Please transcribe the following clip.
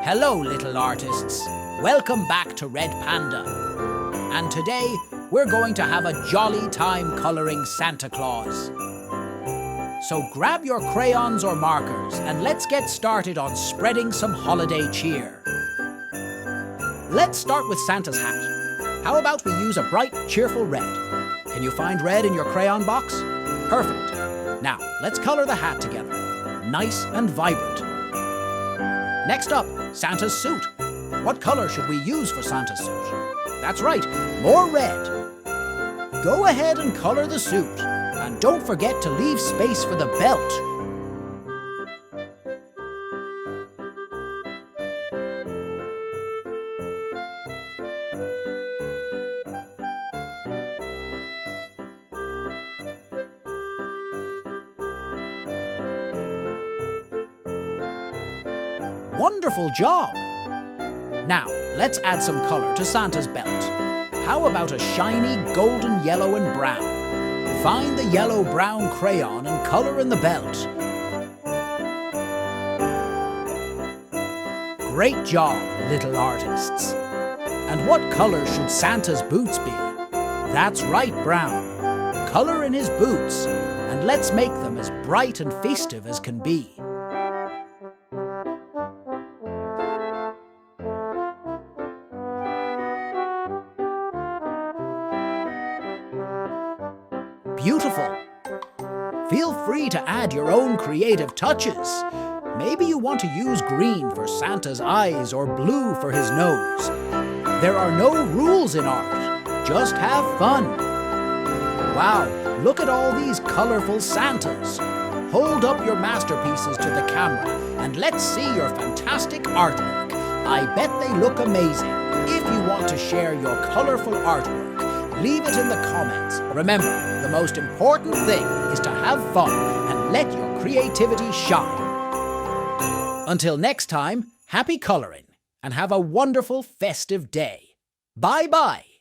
Hello, little artists. Welcome back to Red Panda. And today, we're going to have a jolly time coloring Santa Claus. So grab your crayons or markers and let's get started on spreading some holiday cheer. Let's start with Santa's hat. How about we use a bright, cheerful red? Can you find red in your crayon box? Perfect. Now, let's color the hat together. Nice and vibrant. Next up, Santa's suit. What color should we use for Santa's suit? That's right, more red. Go ahead and color the suit. And don't forget to leave space for the belt. Wonderful job! Now, let's add some color to Santa's belt. How about a shiny golden yellow and brown? Find the yellow-brown crayon and color in the belt. Great job, little artists! And what color should Santa's boots be? That's right, brown. Color in his boots, and let's make them as bright and festive as can be. Beautiful! Feel free to add your own creative touches. Maybe you want to use green for Santa's eyes or blue for his nose. There are no rules in art. Just have fun. Wow, look at all these colorful Santas. Hold up your masterpieces to the camera and let's see your fantastic artwork. I bet they look amazing. If you want to share your colorful artwork, leave it in the comments. Remember, the most important thing is to have fun and let your creativity shine. Until next time, happy coloring and have a wonderful festive day. Bye-bye.